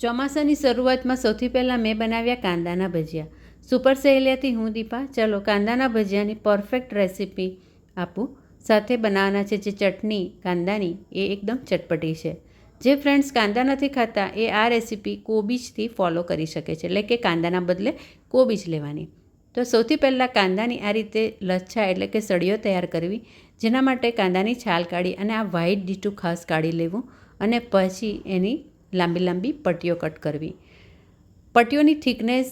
ચોમાસાની શરૂઆતમાં સૌથી પહેલાં મેં બનાવ્યા કાંદાના ભજીયા. સુપર સહેલિયાથી હું દીપા. ચલો કાંદાના ભજીયાની પરફેક્ટ રેસીપી આપું. સાથે બનાવવાના છે જે ચટણી કાંદાની એ એકદમ ચટપટી છે. જે ફ્રેન્ડ્સ કાંદા નથી ખાતા એ આ રેસીપી કોબીજથી ફોલો કરી શકે છે, એટલે કે કાંદાના બદલે કોબીજ લેવાની. તો સૌથી પહેલાં કાંદાની આ રીતે લચ્છા એટલે કે સળીઓ તૈયાર કરવી, જેના માટે કાંદાની છાલ કાઢી અને આ વ્હાઈટ ડીટું ખાસ કાઢી લેવું અને પછી એની લાંબી લાંબી પટ્ટીઓ કટ કરવી. પટ્ટીઓની થિકનેસ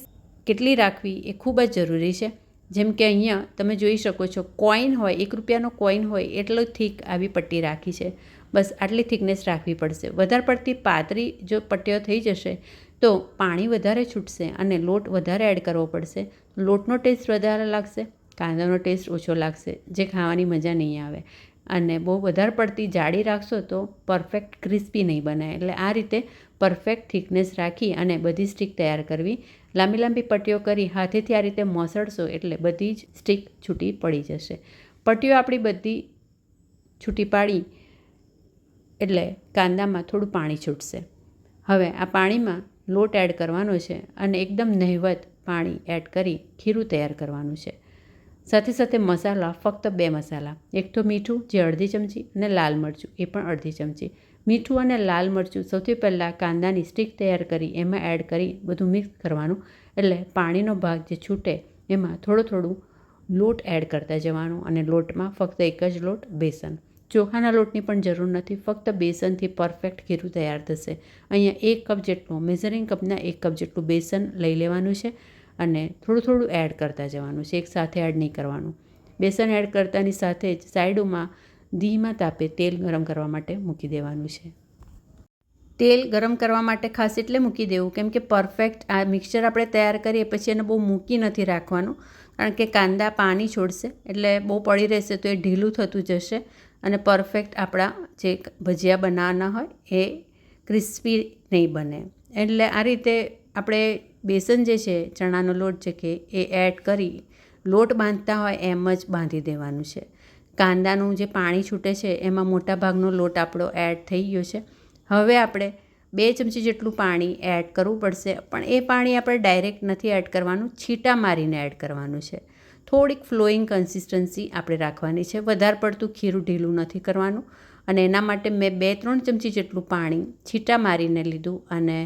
કેટલી રાખવી એ ખૂબ જ જરૂરી છે. જેમ કે અહીંયા તમે જોઈ શકો છો, કોઈન હોય, 1 રૂપિયાનો કોઈન હોય એટલો થીક આવી પટ્ટી રાખી છે. બસ આટલી થિકનેસ રાખવી પડશે. વધારે પડતી પાતળી જો પટ્ટીઓ થઈ જશે તો પાણી વધારે છૂટશે અને લોટ વધારે એડ કરવો પડશે. લોટનો ટેસ્ટ વધારે લાગશે, કાંદાનો ટેસ્ટ ઓછો લાગશે, જે ખાવાની મજા નહીં આવે. અને બહુ વધારે પડતી જાડી રાખશો તો પરફેક્ટ ક્રિસ્પી નહીં બને. એટલે આ રીતે પરફેક્ટ થિકનેસ રાખી અને બધી સ્ટીક તૈયાર કરવી. લાંબી લાંબી પટ્ટીઓ કરી હાથેથી આ રીતે મસળશો એટલે બધી જ સ્ટીક છૂટી પડી જશે. પટ્ટીઓ આપણી બધી છૂટી પાડી એટલે કાંદામાં થોડું પાણી છૂટશે. હવે આ પાણીમાં લોટ એડ કરવાનો છે અને એકદમ નહિવત પાણી એડ કરી ખીરું તૈયાર કરવાનું છે. સાથે સાથે મસાલા ફક્ત 2 મસાલા, એક તો મીઠું જે અડધી ચમચી અને લાલ મરચું એ પણ અડધી ચમચી. મીઠું અને લાલ મરચું સૌથી પહેલાં કાંદાની સ્ટીક તૈયાર કરી એમાં એડ કરી બધું મિક્સ કરવાનું. એટલે પાણીનો ભાગ જે છૂટે એમાં થોડું લોટ એડ કરતા જવાનું અને લોટમાં ફક્ત એક જ લોટ બેસન. ચોખાના લોટની પણ જરૂર નથી, ફક્ત બેસનથી પરફેક્ટ ખીરું તૈયાર થશે. અહીંયા 1 કપ જેટલું, મેઝરિંગ કપના 1 કપ જેટલું બેસન લઈ લેવાનું છે અને થોડું એડ કરતા જવાનું છે, એકસાથે એડ નહીં કરવાનું. બેસન એડ કરતાની સાથે જ સાઈડોમાં ધીમા તાપે તેલ ગરમ કરવા માટે મૂકી દેવાનું છે. તેલ ગરમ કરવા માટે ખાસ એટલે મૂકી દેવું કેમ કે પરફેક્ટ આ મિક્સચર આપણે તૈયાર કરીએ પછી એને બહુ મૂકી નથી રાખવાનું, કારણ કે કાંદા પાણી છોડશે એટલે બહુ પડી રહેશે તો એ ઢીલું થતું જશે અને પરફેક્ટ આપણા જે ભજીયા બનાવવાના હોય એ ક્રિસ્પી નહીં બને. એટલે આ રીતે આપણે બેસન જે છે, ચણાનો લોટ છે કે એ એડ કરી લોટ બાંધતા હોય એમ જ બાંધી દેવાનું છે. કાંદાનું જે પાણી છૂટે છે એમાં મોટા ભાગનો લોટ આપણો એડ થઈ ગયો છે. હવે આપણે 2 ચમચી જેટલું પાણી એડ કરવું પડશે, પણ એ પાણી આપણે ડાયરેક્ટ નથી એડ કરવાનું, છીટા મારીને એડ કરવાનું છે. થોડીક ફ્લોઈંગ કન્સિસ્ટન્સી આપણે રાખવાની છે, વધારે પડતું ખીરું ઢીલું નથી કરવાનું. અને એના માટે મેં 2-3 ચમચી જેટલું પાણી છીટા મારીને લીધું અને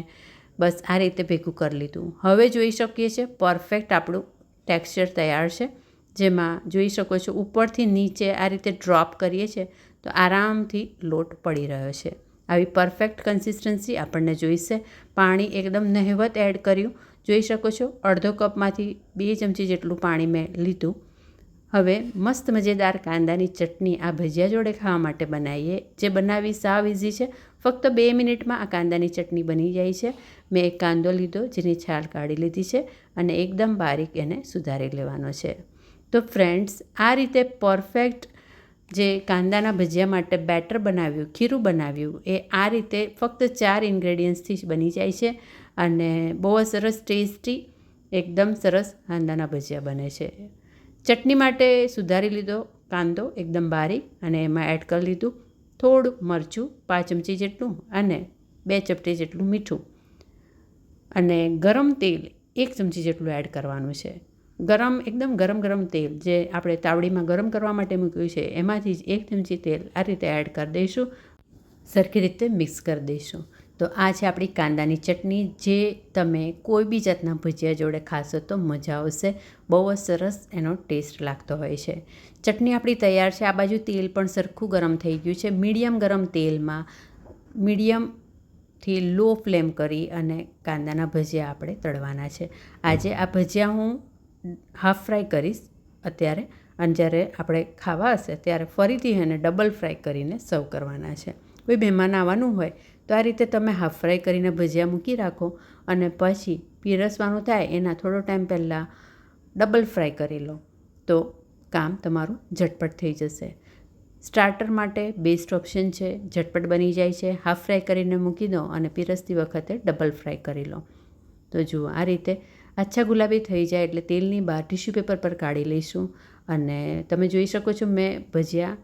બસ આ રીતે ભેગું કરી લીધું. હવે જોઈ શકીએ છીએ પરફેક્ટ આપણું ટેક્સચર તૈયાર છે, જેમાં જોઈ શકો છો ઉપરથી નીચે આ રીતે ડ્રોપ કરીએ છીએ તો આરામથી લોટ પડી રહ્યો છે. આવી પરફેક્ટ કન્સિસ્ટન્સી આપણને જોઈશે. પાણી એકદમ નહિવત એડ કર્યું, જોઈ શકો છો અડધો કપમાંથી 2 ચમચી જેટલું પાણી મેં લીધું. હવે મસ્ત મજેદાર કાંદાની ચટણી આ ભજીયા જોડે ખાવા માટે બનાવીએ, જે બનાવવી સાવ ઇઝી છે. ફક્ત 2 મિનિટમાં આ કાંદાની ચટણી બની જાય છે. મેં એક કાંદો લીધો જેની છાલ કાઢી લીધી છે અને એકદમ બારીક એને સુધારી લેવાનો છે. તો ફ્રેન્ડ્સ, આ રીતે પરફેક્ટ જે કાંદાના ભજીયા માટે બેટર બનાવ્યું, ખીરું બનાવ્યું એ આ રીતે ફક્ત 4 ઇન્ગ્રેડિયન્ટ્સથી જ બની જાય છે અને બહુ સરસ ટેસ્ટી એકદમ સરસ કાંદાના ભજીયા બને છે. ચટણી માટે સુધારી લીધો કાંદો એકદમ બારીક અને એમાં એડ કરી લીધું થોડું મરચું 5 ચમચી જેટલું અને 2 ચપટી જેટલું મીઠું અને ગરમ તેલ 1 ચમચી જેટલું એડ કરવાનું છે. એકદમ ગરમ તેલ જે આપણે તાવડીમાં ગરમ કરવા માટે મૂક્યું છે એમાંથી જ 1 ચમચી તેલ આ રીતે એડ કરી દઈશું, સરખી રીતે મિક્સ કરી દઈશું. તો આ છે આપણી કાંદાની ચટણી, જે તમે કોઈ બી જાતના ભજીયા જોડે ખાશો તો મજા આવશે. બહુ જ સરસ એનો ટેસ્ટ લાગતો હોય છે. ચટણી આપણી તૈયાર છે. આ બાજુ તેલ પણ સરખું ગરમ થઈ ગયું છે. મીડિયમ ગરમ તેલમાં મીડિયમથી લો ફ્લેમ કરી અને કાંદાના ભજીયા આપણે તળવાના છે. આજે આ ભજીયા હું હાફ ફ્રાય કરીશ અત્યારે, અને જ્યારે આપણે ખાવા હશે ત્યારે ફરીથી એને ડબલ ફ્રાય કરીને સર્વ કરવાના છે. કોઈ મહેમાન આવવાનું હોય તો આ રીતે તમે હાફ ફ્રાય કરીને ભજીયા મૂકી રાખો અને પછી પીરસવાનું થાય એના થોડો ટાઈમ પહેલાં ડબલ ફ્રાય કરી લો તો કામ તમારું ઝટપટ થઈ જશે. સ્ટાર્ટર માટે બેસ્ટ ઓપ્શન છે, ઝટપટ બની જાય છે. હાફ ફ્રાય કરીને મૂકી દો અને પીરસતી વખતે ડબલ ફ્રાય કરી લો. તો જુઓ આ રીતે આછા ગુલાબી થઈ જાય એટલે તેલની બહાર ટિશ્યુ પેપર પર કાઢી લઈશું. અને તમે જોઈ શકો છો મેં ભજીયા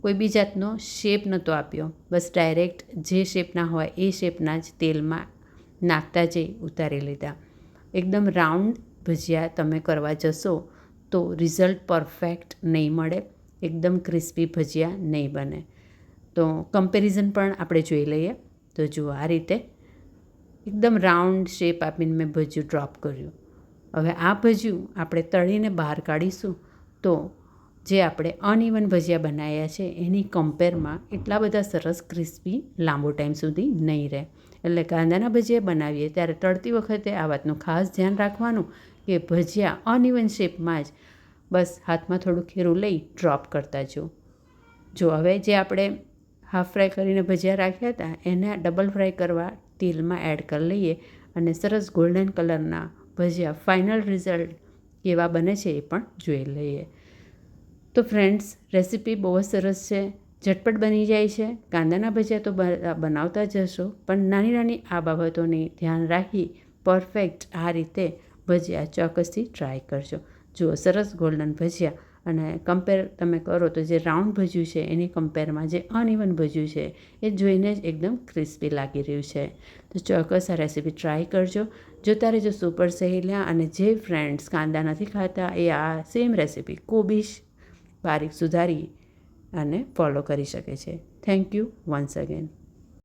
કોઈ બી જાતનો શેપ નહોતો આપ્યો, બસ ડાયરેક્ટ જે શેપના હોય એ શેપના જ તેલમાં નાખતા જઈ ઉતારી લીધા. એકદમ રાઉન્ડ ભજીયા તમે કરવા જશો તો રિઝલ્ટ પરફેક્ટ નહીં મળે, એકદમ ક્રિસ્પી ભજીયા નહીં બને. તો કમ્પેરિઝન પણ આપણે જોઈ લઈએ. તો જુઓ આ રીતે એકદમ રાઉન્ડ શેપ આપીને મેં ભજીયું ડ્રોપ કર્યું. હવે આ ભજીયું આપણે તળીને બહાર કાઢીશું તો જે આપણે અનઇવન ભજીયા બનાવ્યા છે એની કમ્પેરમાં એટલા બધા સરસ ક્રિસ્પી લાંબો ટાઈમ સુધી નહીં રહે. એટલે કાંદાના ભજીયા બનાવીએ ત્યારે તળતી વખતે આ વાતનું ખાસ ધ્યાન રાખવાનું કે ભજીયા અનઇવન શેપમાં જ બસ હાથમાં થોડું ખીરું લઈ ડ્રોપ કરતા જો હવે જે આપણે હાફ ફ્રાય કરીને ભજીયા રાખ્યા હતા એને ડબલ ફ્રાય કરવા તેલમાં એડ કરી લઈએ અને સરસ ગોલ્ડન કલરના ભજીયા ફાઇનલ રિઝલ્ટ કેવા બને છે એ પણ જોઈ લઈએ. તો ફ્રેન્ડ્સ, રેસીપી બહુ જ સરસ છે, ઝટપટ બની જાય છે. કાંદાના ભજીયા તો બનાવતા જ હશો, પણ નાની નાની આ બાબતોને ધ્યાન રાખી પરફેક્ટ આ રીતે ભજીયા ચોક્કસથી ટ્રાય કરજો. જુઓ સરસ ગોલ્ડન ભજીયા, અને કમ્પેર તમે કરો તો જે રાઉન્ડ ભજીયું છે એની કમ્પેરમાં જે અનઇવન ભજીયું છે એ જોઈને જ એકદમ ક્રિસ્પી લાગી રહ્યું છે. તો ચોક્કસ આ રેસીપી ટ્રાય કરજો. જોતા રહેજો સુપર સહેલિયા. અને જે ફ્રેન્ડ્સ કાંદા નથી ખાતા એ આ સેમ રેસીપી કોબીશ બારીક સુધારી અને ફોલો કરી શકે છે. Thank you once again.